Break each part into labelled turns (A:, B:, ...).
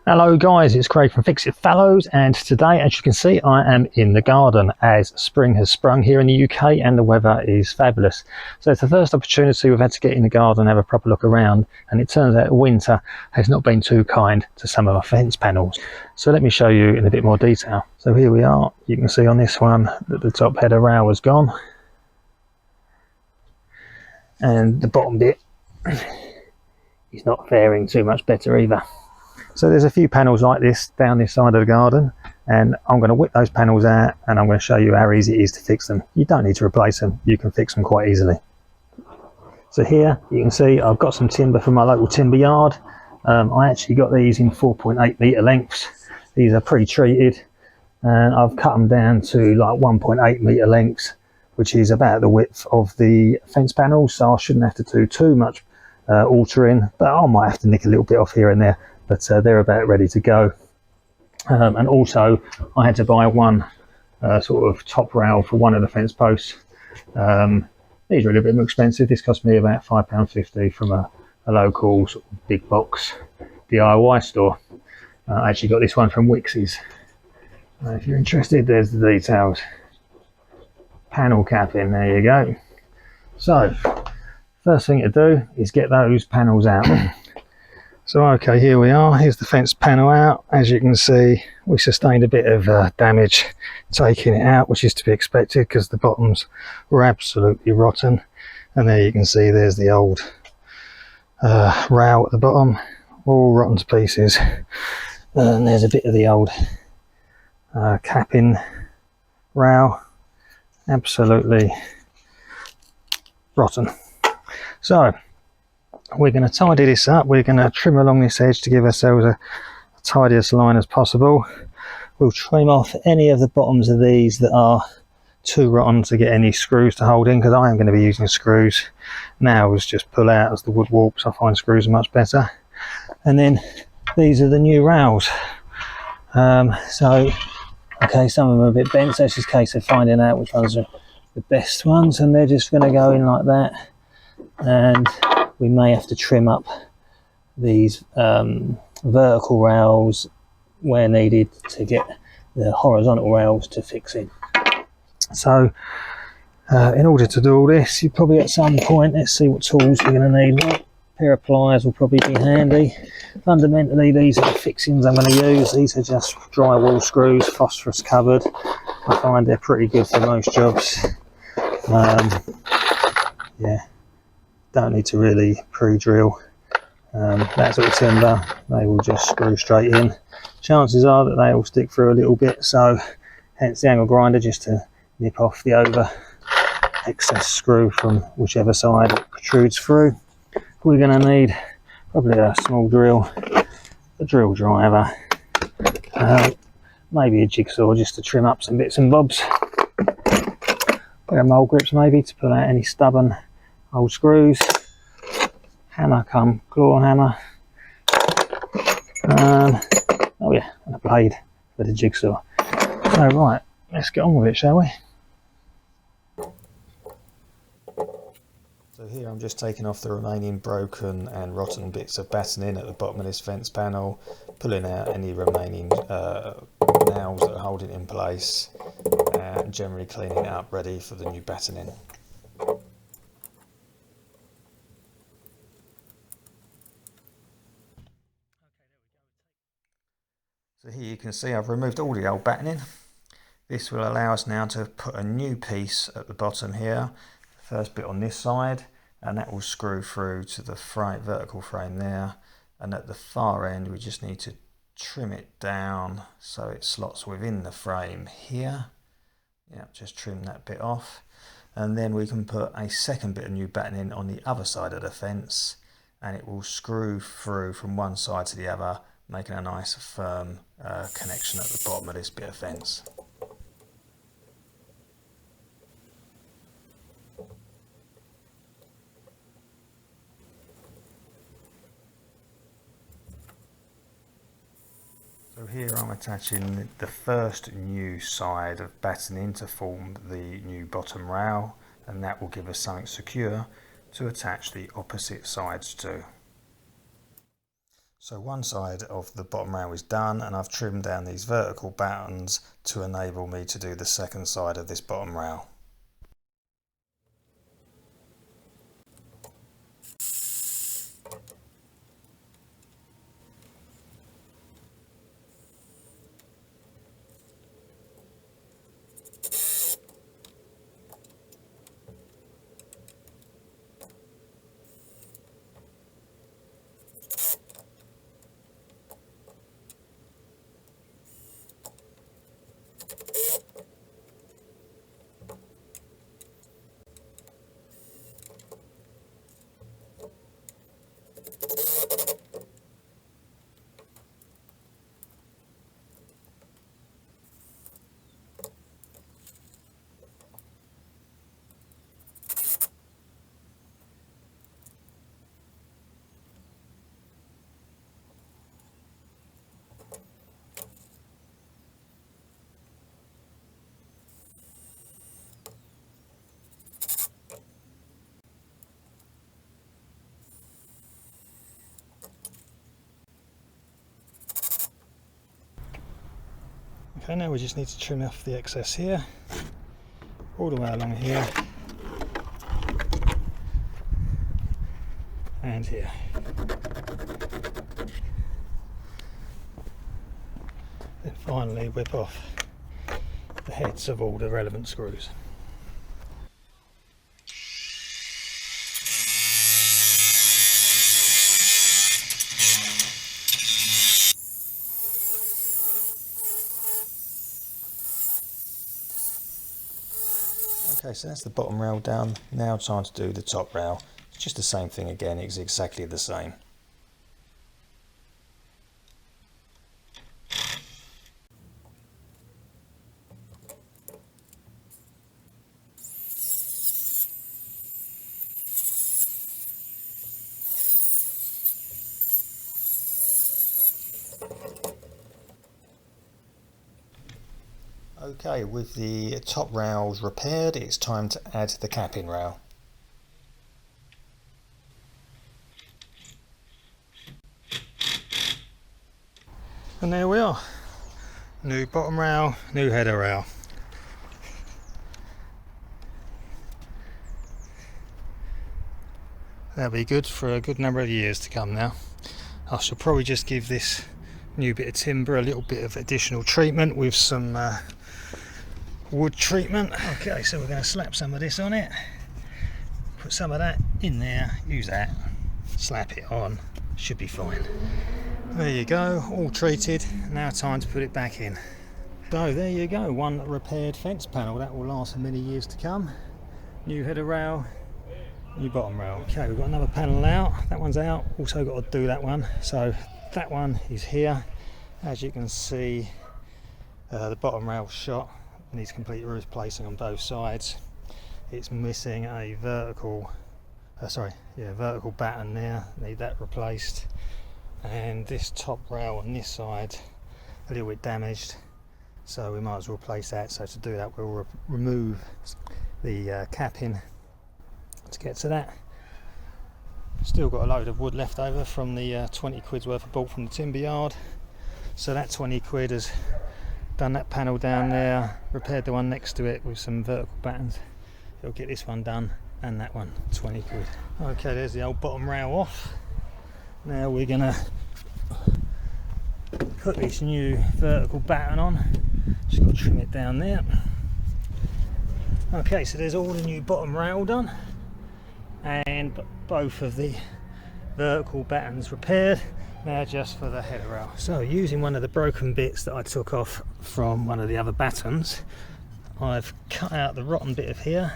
A: Hello guys, it's Craig from fixitfallows, and today, as you can see, I am in the garden as spring has sprung here in the UK and the weather is fabulous. So it's the first opportunity we've had to get in the garden and have a proper look around, and it turns out winter has not been too kind to some of our fence panels. So let me show you in a bit more detail. So here we are. You can see on this one that the top header rail was gone and the bottom bit is not faring too much better either. So there's a few panels like this down this side of the garden, and I'm going to whip those panels out and I'm going to show you how easy it is to fix them. You don't need to replace them, you can fix them quite easily. So here you can see I've got some timber from my local timber yard. I actually got these in 4.8 metre lengths. These are pre-treated and I've cut them down to like 1.8 metre lengths, which is about the width of the fence panels, so I shouldn't have to do too much altering, but I might have to nick a little bit off here and there. But they're about ready to go. And also I had to buy one sort of top rail for one of the fence posts. These are a little bit more expensive. This cost me about £5.50 from a local sort of big box DIY store. I actually got this one from Wix's. If you're interested, there's the details. Panel capping, there you go. So first thing to do is get those panels out. So okay, here we are, here's the fence panel out. As you can see, we sustained a bit of damage taking it out, which is to be expected because the bottoms were absolutely rotten. And there you can see there's the old rail at the bottom, all rotten to pieces. And there's a bit of the old capping rail, absolutely rotten. So we're going to tidy this up. We're going to trim along this edge to give ourselves a tidiest line as possible. We'll trim off any of the bottoms of these that are too rotten to get any screws to hold in, because I am going to be using screws. Nails just pull out as the wood warps. I find screws are much better. And then these are the new rails. So okay, some of them are a bit bent, so it's just a case of finding out which ones are the best ones, and they're just going to go in like that. And we may have to trim up these vertical rails where needed to get the horizontal rails to fix in. So in order to do all this, you probably at some point, let's see what tools we're going to need. Well, a pair of pliers will probably be handy. Fundamentally, these are the fixings I'm going to use. These are just drywall screws, phosphorus covered. I find they're pretty good for most jobs. Yeah, don't need to really pre-drill that sort of timber. They will just screw straight in. Chances are that they will stick through a little bit, so hence the angle grinder, just to nip off the over excess screw from whichever side it protrudes through. We're going to need probably a small drill, a drill driver, maybe a jigsaw just to trim up some bits and bobs, a pair of mole grips maybe to pull out any stubborn old screws, hammer come claw hammer, oh yeah, and a blade for the jigsaw. So right, let's get on with it, shall we? So here I'm just taking off the remaining broken and rotten bits of battening at the bottom of this fence panel, pulling out any remaining nails that are holding it in place, and generally cleaning it up ready for the new battening. So here you can see I've removed all the old battening. This will allow us now to put a new piece at the bottom here, the first bit on this side, and that will screw through to the vertical frame there. And at the far end we just need to trim it down so it slots within the frame here. Yeah, just trim that bit off. And then we can put a second bit of new battening on the other side of the fence, and it will screw through from one side to the other, making a nice firm connection at the bottom of this bit of fence. So here I'm attaching the first new side of battening to form the new bottom rail, and that will give us something secure to attach the opposite sides to. So one side of the bottom rail is done, and I've trimmed down these vertical battens to enable me to do the second side of this bottom rail. Okay, now we just need to trim off the excess here, all the way along here, and here. Then finally whip off the heads of all the relevant screws. Okay, so that's the bottom rail done. Now time to do the top rail. It's just the same thing again, it's exactly the same. Okay, with the top rails repaired, it's time to add the capping rail. And there we are. New bottom rail, new header rail. That'll be good for a good number of years to come now. I shall probably just give this new bit of timber a little bit of additional treatment with some wood treatment. Okay, so we're going to slap some of this on it, put some of that in there, use that, slap it on, should be fine. There you go, all treated. Now time to put it back in. So there you go, one repaired fence panel that will last for many years to come. New header rail, new bottom rail. Okay, we've got another panel out, that one's out, also got to do that one. So that one is here. As you can see, the bottom rail shot needs complete replacing on both sides. It's missing a vertical batten there, need that replaced. And this top rail on this side a little bit damaged, so we might as well replace that. So to do that, we'll remove the capping to get to that. Still got a load of wood left over from the 20 quid's worth I bought from the timber yard, so that 20 quid has done that panel down there, repaired the one next to it with some vertical battens. It'll get this one done and that one, 20 quid. Okay, there's the old bottom rail off. Now we're gonna put this new vertical batten on. Just got to trim it down there. Okay, so there's all the new bottom rail done and both of the vertical battens repaired. Now just for the header rail. So using one of the broken bits that I took off from one of the other battens, I've cut out the rotten bit of here,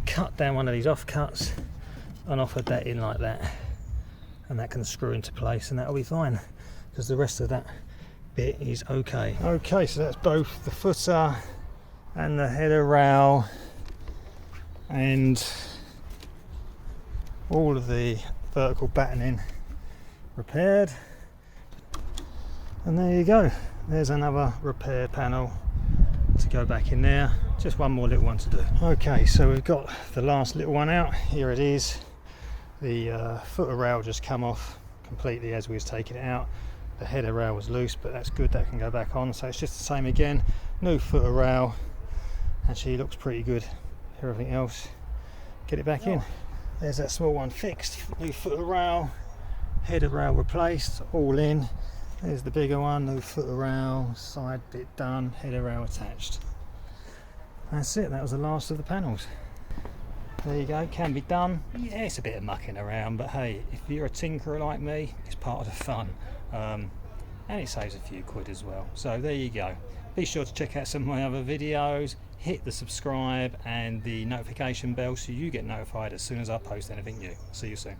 A: cut down one of these offcuts and offered that in like that, and that can screw into place and that'll be fine because the rest of that bit is okay. Okay, so that's both the footer and the header rail and all of the vertical battening repaired, and there you go, there's another repair panel to go back in there, just one more little one to do. Okay, so we've got the last little one out, here it is. The footer rail just come off completely as we was taking it out. The header rail was loose, but that's good, that can go back on. So it's just the same again, new footer rail. Actually looks pretty good. Everything else, get it back in. There's that small one fixed, new footer rail, header rail replaced, all in. There's the bigger one, new footer rail, side bit done, header rail attached. That's it, that was the last of the panels. There you go, can be done. Yeah, it's a bit of mucking around, but hey, if you're a tinkerer like me, it's part of the fun. And it saves a few quid as well. So there you go. Be sure to check out some of my other videos, hit the subscribe and the notification bell so you get notified as soon as I post anything new. See you soon.